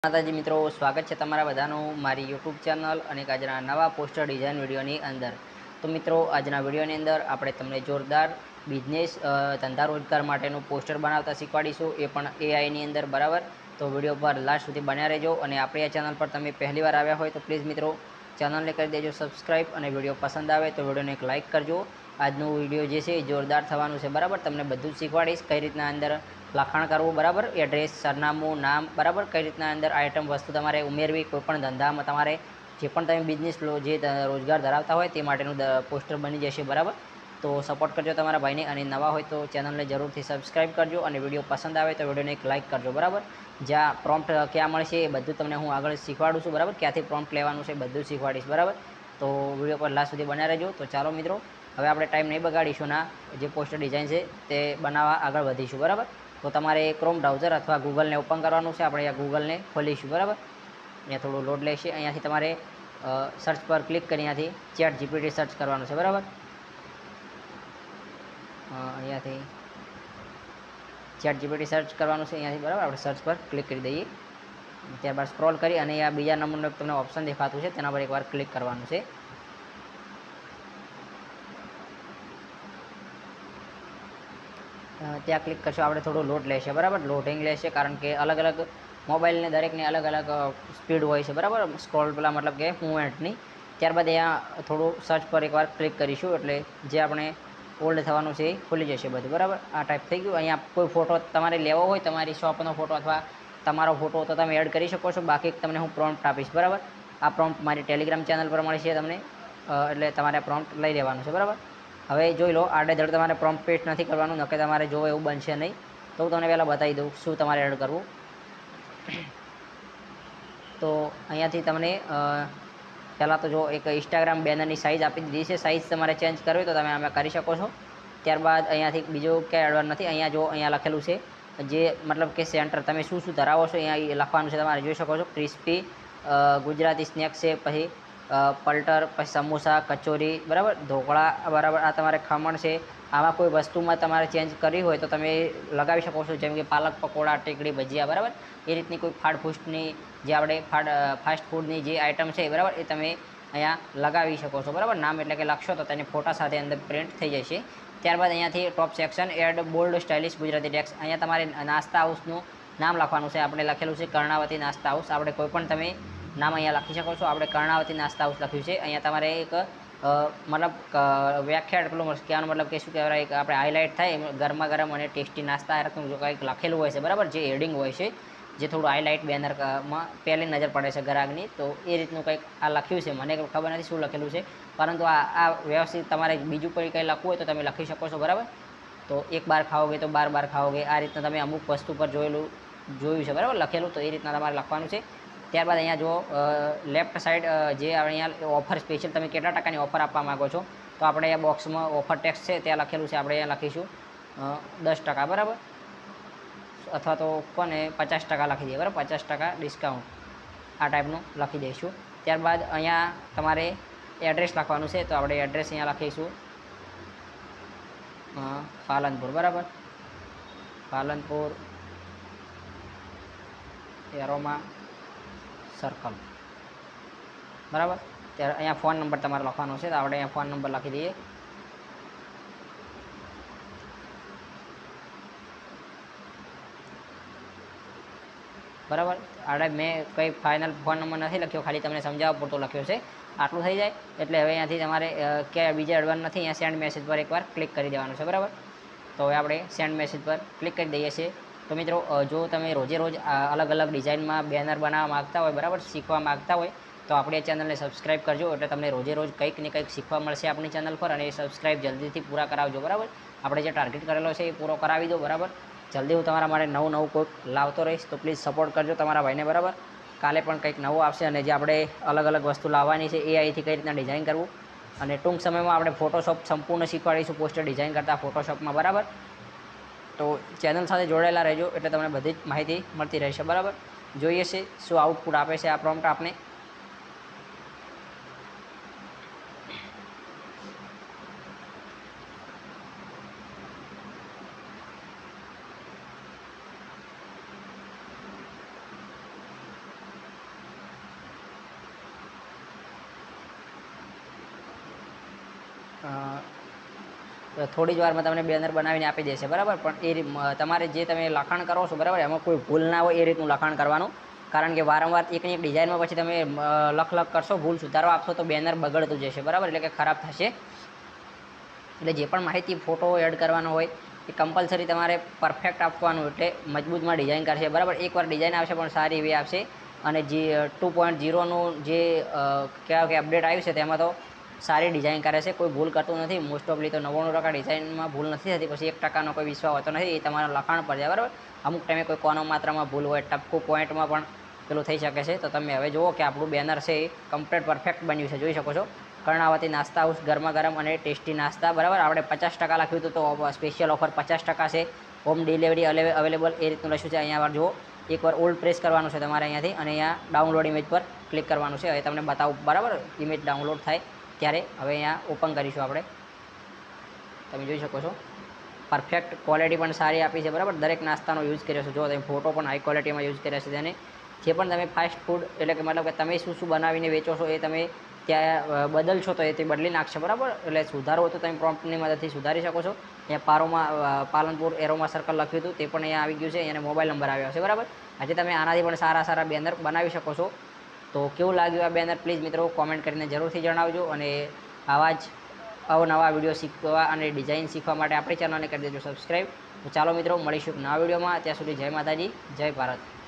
માતાજી મિત્રો, સ્વાગત છે તમારા બધાનું મારી યુટ્યુબ ચેનલ અને આજના નવા પોસ્ટર ડિઝાઇન વિડીયોની અંદર. તો મિત્રો, આજના વિડીયોની અંદર આપણે તમને જોરદાર બિઝનેસ ધંધા રોજગાર માટેનું પોસ્ટર બનાવતા શીખવાડીશું, એ પણ એઆઈની અંદર. બરાબર, તો વિડીયો પર લાસ્ટ સુધી બન્યા રહેજો. અને આપણી આ ચેનલ પર તમે પહેલીવાર આવ્યા હોય તો પ્લીઝ મિત્રો ચેનલને કરી દેજો સબસ્ક્રાઈબ, અને વિડીયો પસંદ આવે તો વિડીયોને એક લાઇક કરજો. આજનું વિડીયો જે છે એ જોરદાર થવાનું છે. બરાબર, તમને બધું જ શીખવાડીશ કઈ રીતના અંદર લખાણ કરવું, બરાબર, એડ્રેસ, સરનામું, નામ, બરાબર, કઈ રીતના અંદર આઇટમ વસ્તુ તમારે ઉમેરવી, કોઈપણ ધંધામાં તમારે જે પણ તમે બિઝનેસ જે રોજગાર ધરાવતા હોય તે માટેનું પોસ્ટર બની જશે. બરાબર, તો સપોર્ટ કરજો તમારા ભાઈને, અને નવા હોય તો ચેનલને જરૂરથી સબસ્ક્રાઈબ કરજો, અને વિડીયો પસંદ આવે તો વિડીયોને એક લાઇક કરજો. બરાબર, જ્યાં પ્રોમ્પ્ટ ક્યાં મળશે એ બધું તમને હું આગળ શીખવાડું છું. બરાબર, ક્યાંથી પ્રોમ્પ્ટ લેવાનું છે બધું શીખવાડીશ. બરાબર, તો વિડીયો પર લાસ્ટ સુધી બન્યા રહેજો. તો ચાલો મિત્રો, હવે આપણે ટાઈમ નહીં બગાડીશું, ના જે પોસ્ટર ડિઝાઇન છે તે બનાવવા આગળ વધીશું. બરાબર, તો તમારે ક્રોમ બ્રાઉઝર અથવા ગૂગલને ઓપન કરવાનું છે. આપણે અહીંયા ગૂગલને ખોલીશું. બરાબર, અહીંયા થોડું લોડ લેશે. અહીંયાથી તમારે સર્ચ પર ક્લિક કરી અહીંયાથી ચેટ જીપીટી સર્ચ કરવાનું છે. બરાબર, અહીંયાથી ચેટ જીપીટી સર્ચ કરવાનું છે અહીંયાથી. બરાબર, આપણે સર્ચ પર ક્લિક કરી દઈએ. ત્યારબાદ સ્ક્રોલ કરી અને આ બીજા નંબરનું તમને ઓપ્શન દેખાતું છે તેના પર એકવાર ક્લિક કરવાનું છે. ત્યાં ક્લિક કરશો આપણે થોડું લોડ લેશે. બરાબર, લોડિંગ લેશે, કારણ કે અલગ અલગ મોબાઈલને દરેકની અલગ અલગ સ્પીડ હોય છે. બરાબર, સ્ક્રોલ પેલા મતલબ કે મૂવમેન્ટની. ત્યારબાદ અહીંયા થોડું સર્ચ પર એકવાર ક્લિક કરીશું એટલે જે આપણે ઓલ્ડ થવાનું છે એ ખુલી જશે બધું. બરાબર, આ ટાઈપ થઈ ગયું. અહીંયા કોઈ ફોટો તમારે લેવો હોય, તમારી શોપનો ફોટો અથવા તમારો ફોટો, તો તમે એડ કરી શકો છો. બાકી તમને હું પ્રોમ્પ્ટ આપીશ. બરાબર, આ પ્રોમ્પ્ટ મારી ટેલિગ્રામ ચેનલ પર મળશે તમને, એટલે તમારે પ્રોમ્પ્ટ લઈ લેવાનું છે. બરાબર, હવે જોઈ લો, આડેધડ તમારે પ્રોમ્પ્ટ પેસ્ટ નથી કરવાનું, નકે તમારે જો એવું બનશે નહીં. તો હું તમને પહેલાં બતાવી દઉં શું તમારે એડ કરવું. તો અહીંયાથી તમને પહેલાં તો જો એક ઇન્સ્ટાગ્રામ બેનરની સાઇઝ આપી દીધી છે. સાઇઝ તમારે ચેન્જ કરવી તો તમે આમાં કરી શકો છો. ત્યારબાદ અહીંયાથી બીજું ક્યાંય એડવાનું નથી. અહીંયા જો અહીંયા લખેલું છે જે મતલબ કે સેન્ટર, તમે શું શું ધરાવો છો અહીંયા લખવાનું છે. તમારે જોઈ શકો છો. ક્રિસ્પી ગુજરાતી સ્નેક્સ છે, પછી પલ્ટર, પછી સમોસા, કચોરી, બરાબર, ઢોકળા, બરાબર, આ તમારે ખમણ છે. આમાં કોઈ વસ્તુમાં તમારે ચેન્જ કરવી હોય તો તમે લગાવી શકો છો, જેમ કે પાલક પકોડા, ટેકડી, ભજીયા. બરાબર, એ રીતની કોઈ ફાસ્ટફૂડની જે આપણે ફાસ્ટ ફૂડની જે આઇટમ છે, બરાબર, એ તમે અહીંયા લગાવી શકો છો. બરાબર, નામ એટલે કે લખશો તો તેની ફોટા સાથે અંદર પ્રિન્ટ થઈ જશે. ત્યારબાદ અહીંયાથી top section add bold stylish Gujarati text. અહીંયા તમારે નાસ્તા હાઉસનું નામ લખવાનું છે. આપણે લખેલું છે કર્ણાવતી નાસ્તા હાઉસ. આપણે કોઈ પણ તમે નામ અહીંયા લખી શકો છો. આપણે કર્ણાવતી નાસ્તા હાઉસ લખ્યું છે. અહીંયા તમારે એક મતલબ વ્યાખ્યા પેલું કહેવાનો મતલબ કે શું કહેવાય, એક આપણે હાઇલાઇટ થાય ગરમા ગરમ અને ટેસ્ટી નાસ્તા જો કંઈક લખેલું હોય છે. બરાબર, જે હેડિંગ હોય છે, જે થોડું હાઇલાઇટ બેનરમાં પહેલી નજર પડે છે ગ્રાહકની, તો એ રીતનું કંઈક આ લખ્યું છે. મને ખબર નથી શું લખેલું છે, પરંતુ આ વ્યવસ્થિત તમારે બીજું કોઈ કંઈ લખવું હોય તો તમે લખી શકો છો. બરાબર, તો એક બાર ખાઓગે તો બાર ખાઓગે, આ રીતના તમે અમુક વસ્તુ પર જોયું છે. બરાબર, લખેલું, તો એ રીતના તમારે લખવાનું છે. ત્યારબાદ અહીંયા જો લેફ્ટ સાઈડ જે અહીંયા ઓફર સ્પેશિયલ, તમે કેટલા ટકાની ઓફર આપવા માગો છો, તો આપણે અહીંયા બોક્સમાં ઓફર ટેક્સ છે ત્યાં લખેલું છે. આપણે અહીંયા લખીશું 10%. બરાબર, અથવા તો કોને 50% લખી દઈએ. બરાબર, 50% ડિસ્કાઉન્ટ, આ ટાઈપનું લખી દઈશું. ત્યારબાદ અહીંયા તમારે એડ્રેસ લખવાનું છે. તો આપણે એડ્રેસ અહીંયા લખીશું પાલનપુર. બરાબર, પાલનપુર એરોમા સર્કલ. બરાબર, ત્યારે અહીંયા ફોન નંબર તમારે લખવાનો છે. તો આપણે અહીંયા ફોન નંબર લખી દઈએ. બરાબર, આડે મેં કંઈ ફાઇનલ ફોન નંબર નથી લખ્યો, ખાલી તમને સમજાવવા પૂરતો લખ્યો છે. આટલું થઈ જાય એટલે હવે અહીંયાથી તમારે ક્યાંય બીજા એડવાનું નથી. અહીંયા સેન્ડ મેસેજ પર એકવાર ક્લિક કરી દેવાનું છે. બરાબર, તો હવે આપણે સેન્ડ મેસેજ પર ક્લિક કરી દઈએ છીએ. તો મિત્રો, જો તમે રોજે રોજ અલગ અલગ ડિઝાઇનમાં બેનર બનાવવા માગતા હોય, બરાબર, શીખવા માગતા હોય, તો આપણી ચેનલને સબસ્ક્રાઈબ કરજો. એટલે તમને રોજે રોજ કંઈક ને કંઈક શીખવા મળશે આપણી ચેનલ પર, અને એ સબસ્ક્રાઈબ જલ્દીથી પૂરા કરાવજો. બરાબર, આપણે જે ટાર્ગેટ કરેલો છે એ પૂરો કરાવી દો. બરાબર, જલ્દી હું તમારા માટે નવું કોઈક લાવતો રહીશ, તો પ્લીઝ સપોર્ટ કરજો તમારા ભાઈને. બરાબર, કાલે પણ કંઈક નવું આવશે, અને જે આપણે અલગ અલગ વસ્તુ લાવવાની છે એઆઈથી કઈ રીતના ડિઝાઇન કરવું, અને ટૂંક સમયમાં આપણે ફોટોશોપ સંપૂર્ણ શીખવાડીશું પોસ્ટર ડિઝાઇન કરતાં ફોટોશોપમાં. બરાબર, તો ચેનલ સાથે જોડાયેલા રહેજો એટલે તમને બધી જ માહિતી મળતી રહેશે. બરાબર, જોઈએ છે શું આઉટપુટ આપે છે આ પ્રોમ્પ્ટ આપને. થોડી જ વારમાં તમને બેનર બનાવીને આપી દેશે, બરાબર. પણ એ તમારે જે તમે લખાણ કરો છો, બરાબર, એમાં કોઈ ભૂલ ના હોય એ રીતનું લખાણ કરવાનું, કારણ કે વારંવાર એકની એક ડિઝાઇનમાં પછી તમે લખ કરશો, ભૂલ સુધારો આપશો તો બેનર બગડતું જશે, બરાબર, એટલે કે ખરાબ થશે. એટલે જે પણ માહિતી ફોટો એડ કરવાનો હોય એ કમ્પલસરી તમારે પરફેક્ટ આપવાનું, એટલે મજબૂતમાં ડિઝાઇન કરશે, બરાબર. એકવાર ડિઝાઇન આવશે પણ સારી એવી આવશે. અને જે 2.0નું જે કહેવાય કે અપડેટ આવ્યું છે તેમાં તો સારી ડિઝાઇન કરે છે, કોઈ ભૂલ કરતું નથી. મોસ્ટ ઓફલી તો 99% ડિઝાઇનમાં ભૂલ નથી થતી, પછી 1%નો કોઈ વિશ્વાસ હોતો નથી, એ તમારા લખાણ પર જાય, બરાબર. અમુક ટાઈમે કોઈ કોનો માત્રામાં ભૂલ હોય, ટપકું પોઈન્ટમાં પણ પેલું થઈ શકે છે. તો તમે હવે જુઓ કે આપણું બેનર છે એ કમ્પ્લીટ પરફેક્ટ બન્યું છે, જોઈ શકો છો. કર્ણાવતી નાસ્તા હાઉસ, ગરમા ગરમ અને ટેસ્ટી નાસ્તા, બરાબર. આપણે 50% લખ્યું હતું તો સ્પેશિયલ ઓફર 50% છે, હોમ ડિલિવરી અવેલેબલ, એ રીતનું લખ્યું છે. અહીંયા જુઓ, એકવાર ઓલ્ડ પ્રેસ કરવાનું છે તમારે અહીંયાથી, અને અહીંયા ડાઉનલોડ ઇમેજ પર ક્લિક કરવાનું છે. હવે તમને બતાવું, બરાબર, ઇમેજ ડાઉનલોડ થાય ત્યારે. હવે અહીંયા ઓપન કરીશું આપણે, તમે જોઈ શકો છો. પરફેક્ટ ક્વોલિટી પણ સારી આપી છે, બરાબર. દરેક નાસ્તાનો યુઝ કર્યો છે, જો તમે ફોટો પણ હાઈ ક્વોલિટીમાં યુઝ કર્યા છે. તેને જે પણ તમે ફાસ્ટ ફૂડ, એટલે કે મતલબ કે તમે શું શું બનાવીને વેચો છો એ તમે ત્યાં બદલશો તો એ તે બદલી નાખશે, બરાબર. એટલે સુધારો હોય તો તમે પ્રોમ્પ્ટની મદદથી સુધારી શકો છો. અહીંયા પાલનપુર એરોમા સર્કલ લખ્યું હતું તે પણ અહીંયા આવી ગયું છે, અને મોબાઈલ નંબર આવ્યો છે, બરાબર. આજે તમે આનાથી પણ સારા સારા બેનર બનાવી શકો છો. તો કેવું લાગ્યું આ બેનર, પ્લીઝ મિત્રો કોમેન્ટ કરીને જરૂરથી જણાવજો. અને આવા જ અવનવા વિડીયો શીખવા અને ડિઝાઇન શીખવા માટે આપણી ચેનલને કરી દેજો સબસ્ક્રાઈબ. તો ચાલો મિત્રો, મળીશું નવા વિડીયોમાં. ત્યાં સુધી જય માતાજી, જય ભારત.